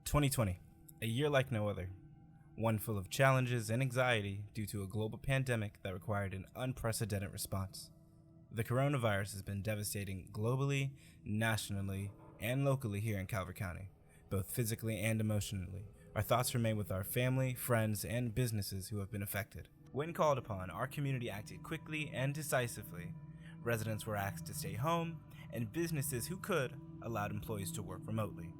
2020, a year like no other, one full of challenges and anxiety due to a global pandemic that required an unprecedented response. The coronavirus has been devastating globally, nationally, and locally here in Calvert County, both physically and emotionally. Our thoughts remain with our family, friends, and businesses who have been affected. When called upon, our community acted quickly and decisively. Residents were asked to stay home, and businesses who could allowed employees to work remotely.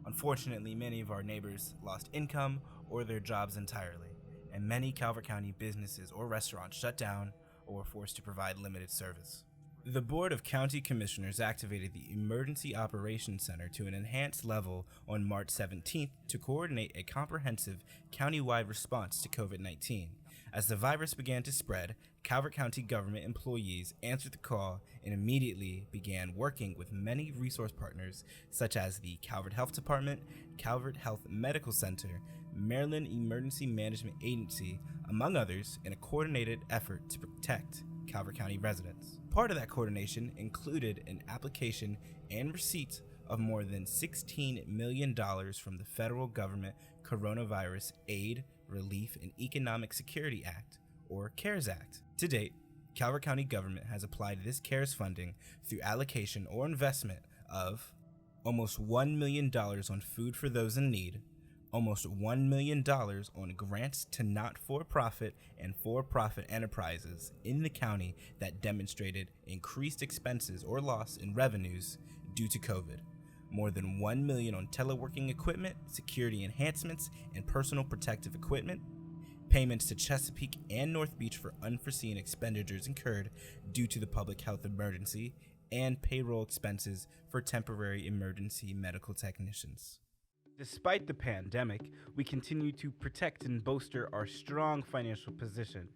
Unfortunately, many of our neighbors lost income or their jobs entirely, and many Calvert County businesses or restaurants shut down or were forced to provide limited service. The Board of County Commissioners activated the Emergency Operations Center to an enhanced level on March 17th to coordinate a comprehensive county-wide response to COVID-19. As the virus began to spread, Calvert County government employees answered the call and immediately began working with many resource partners such as the Calvert Health Department, Calvert Health Medical Center, Maryland Emergency Management Agency, among others, in a coordinated effort to protect Calvert County residents. Part of that coordination included an application and receipt of more than $16 million from the federal government Coronavirus Aid, Relief, and Economic Security Act, or CARES Act. To date, Calvert County government has applied this CARES funding through allocation or investment of almost $1 million on food for those in need, almost $1 million on grants to not-for-profit and for-profit enterprises in the county that demonstrated increased expenses or loss in revenues due to COVID, more than $1 million on teleworking equipment, security enhancements, and personal protective equipment, payments to Chesapeake and North Beach for unforeseen expenditures incurred due to the public health emergency, and payroll expenses for temporary emergency medical technicians. Despite the pandemic, we continue to protect and bolster our strong financial position.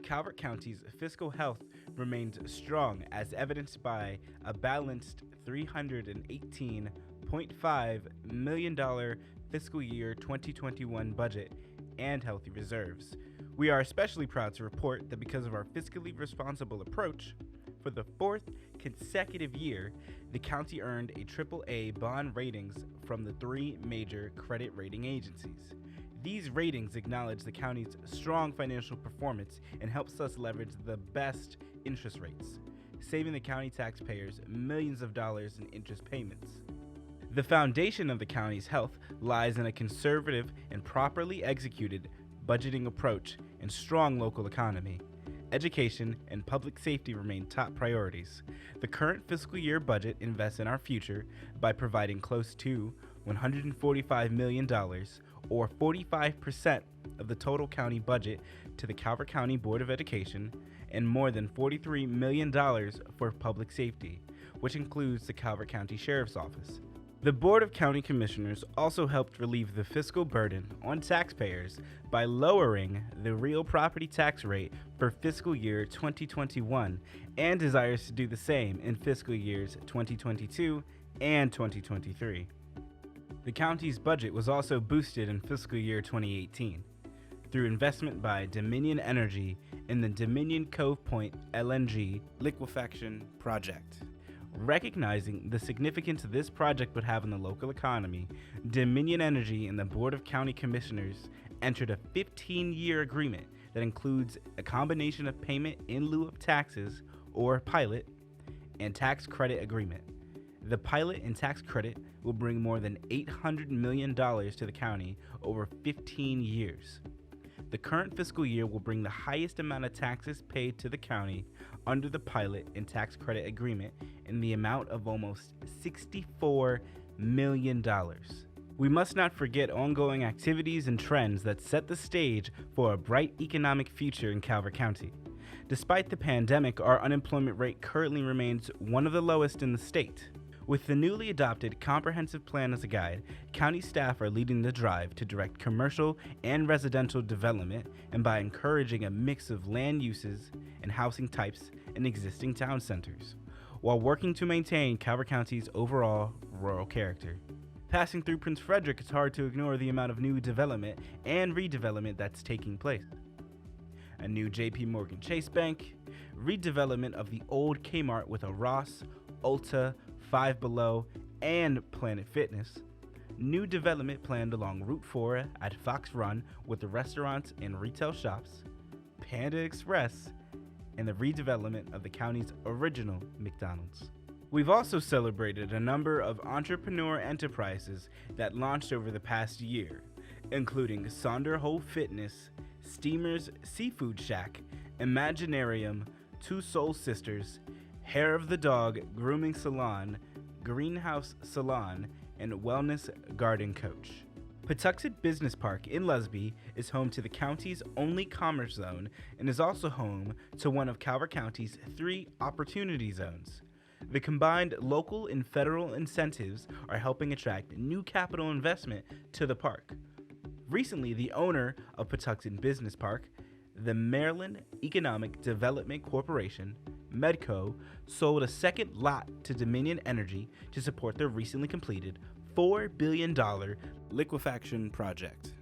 Calvert County's fiscal health remains strong, as evidenced by a balanced $318.5 million fiscal year 2021 budget and healthy reserves. We are especially proud to report that because of our fiscally responsible approach, for the fourth consecutive year, the county earned a AAA bond ratings from the three major credit rating agencies. These ratings acknowledge the county's strong financial performance and helps us leverage the best interest rates, saving the county taxpayers millions of dollars in interest payments. The foundation of the county's health lies in a conservative and properly executed budgeting approach and strong local economy. Education and public safety remain top priorities. The current fiscal year budget invests in our future by providing close to $145 million, or 45% of the total county budget, to the Calvert County Board of Education, and more than $43 million for public safety, which includes the Calvert County Sheriff's Office. The Board of County Commissioners also helped relieve the fiscal burden on taxpayers by lowering the real property tax rate for fiscal year 2021 and desires to do the same in fiscal years 2022 and 2023. The county's budget was also boosted in fiscal year 2018 through investment by Dominion Energy in the Dominion Cove Point LNG liquefaction project. Recognizing the significance this project would have in the local economy, Dominion Energy and the Board of County Commissioners entered a 15-year agreement that includes a combination of payment in lieu of taxes, or pilot, and tax credit agreement. The pilot and tax credit will bring more than $800 million to the county over 15 years. The current fiscal year will bring the highest amount of taxes paid to the county under the pilot and tax credit agreement in the amount of almost $64 million. We must not forget ongoing activities and trends that set the stage for a bright economic future in Calvert County. Despite the pandemic, our unemployment rate currently remains one of the lowest in the state. With the newly adopted comprehensive plan as a guide, county staff are leading the drive to direct commercial and residential development, and by encouraging a mix of land uses and housing types in existing town centers, while working to maintain Calvert County's overall rural character. Passing through Prince Frederick, it's hard to ignore the amount of new development and redevelopment that's taking place. A new J.P. Morgan Chase Bank, redevelopment of the old Kmart with a Ross, Ulta, Five Below, and Planet Fitness, new development planned along Route 4 at Fox Run with the restaurants and retail shops, Panda Express, and the redevelopment of the county's original McDonald's. We've also celebrated a number of entrepreneur enterprises that launched over the past year, including Sonderhof Fitness, Steamer's Seafood Shack, Imaginarium, Two Soul Sisters, Hair of the Dog Grooming Salon, Greenhouse Salon, and Wellness Garden Coach. Patuxent Business Park in Lusby is home to the county's only commerce zone and is also home to one of Calvert County's 3 opportunity zones. The combined local and federal incentives are helping attract new capital investment to the park. Recently, the owner of Patuxent Business Park, the Maryland Economic Development Corporation, Medco, sold a second lot to Dominion Energy to support their recently completed $4 billion liquefaction project.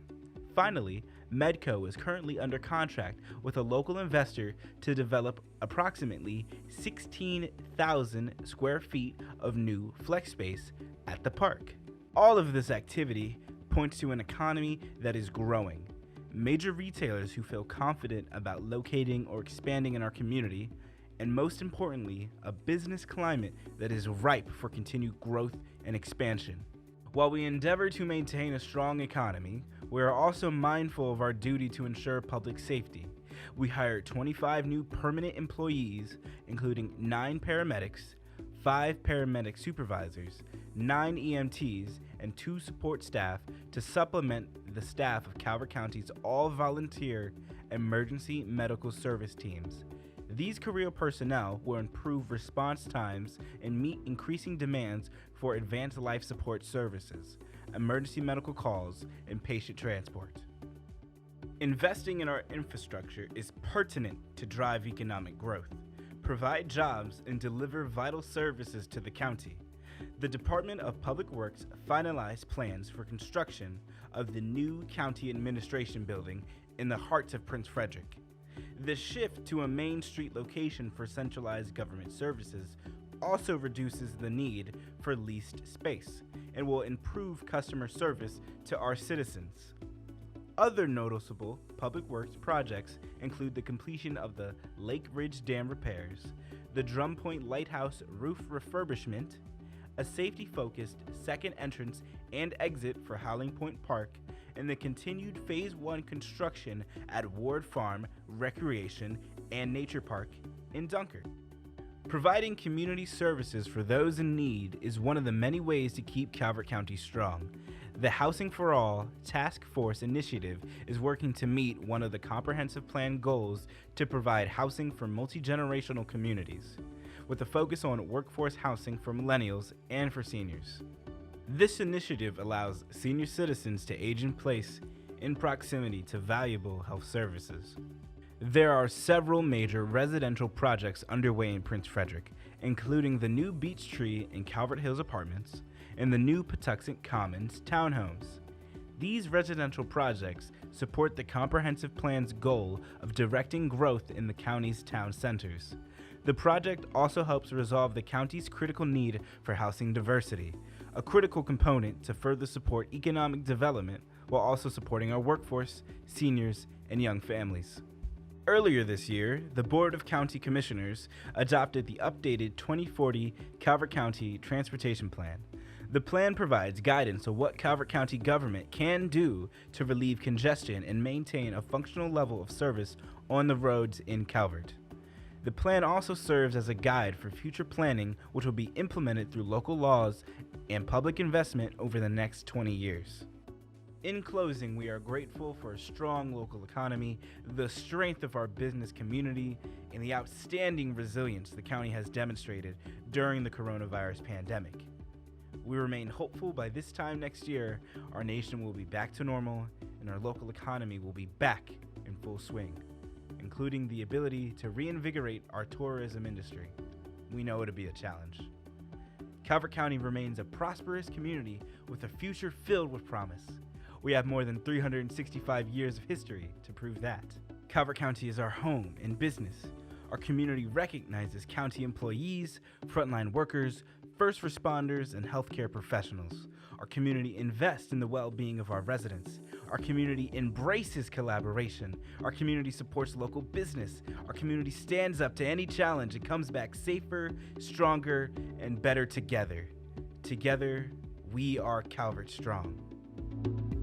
Finally, Medco is currently under contract with a local investor to develop approximately 16,000 square feet of new flex space at the park. All of this activity points to an economy that is growing. Major retailers who feel confident about locating or expanding in our community, and most importantly, a business climate that is ripe for continued growth and expansion. While we endeavor to maintain a strong economy, we are also mindful of our duty to ensure public safety. We hired 25 new permanent employees, including 9 paramedics, 5 paramedic supervisors, 9 EMTs, and 2 support staff to supplement the staff of Calvert County's all-volunteer emergency medical service teams. These career personnel will improve response times and meet increasing demands for advanced life support services, emergency medical calls, and patient transport. Investing in our infrastructure is pertinent to drive economic growth, provide jobs, and deliver vital services to the county. The Department of Public Works finalized plans for construction of the new County Administration Building in the heart of Prince Frederick. The shift to a Main Street location for centralized government services also reduces the need for leased space and will improve customer service to our citizens. Other noticeable public works projects include the completion of the Lake Ridge Dam repairs, the Drum Point Lighthouse roof refurbishment, a safety-focused second entrance and exit for Howling Point Park, and the continued Phase 1 construction at Ward Farm Recreation and Nature Park in Dunkard. Providing community services for those in need is one of the many ways to keep Calvert County strong. The Housing for All Task Force initiative is working to meet one of the comprehensive plan goals to provide housing for multi-generational communities, with a focus on workforce housing for millennials and for seniors. This initiative allows senior citizens to age in place in proximity to valuable health services. There are several major residential projects underway in Prince Frederick, including the new Beech Tree and Calvert Hills apartments and the new Patuxent Commons townhomes. These residential projects support the comprehensive plan's goal of directing growth in the county's town centers. The project also helps resolve the county's critical need for housing diversity, a critical component to further support economic development while also supporting our workforce, seniors, and young families. Earlier this year, the Board of County Commissioners adopted the updated 2040 Calvert County Transportation Plan. The plan provides guidance on what Calvert County government can do to relieve congestion and maintain a functional level of service on the roads in Calvert. The plan also serves as a guide for future planning, which will be implemented through local laws and public investment over the next 20 years. In closing, we are grateful for a strong local economy, the strength of our business community, and the outstanding resilience the county has demonstrated during the coronavirus pandemic. We remain hopeful by this time next year, our nation will be back to normal and our local economy will be back in full swing, including the ability to reinvigorate our tourism industry. We know it'll be a challenge. Calvert County remains a prosperous community with a future filled with promise. We have more than 365 years of history to prove that. Calvert County is our home and business. Our community recognizes county employees, frontline workers, first responders, and healthcare professionals. Our community invests in the well-being of our residents. Our community embraces collaboration. Our community supports local business. Our community stands up to any challenge and comes back safer, stronger, and better together. Together, we are Calvert Strong.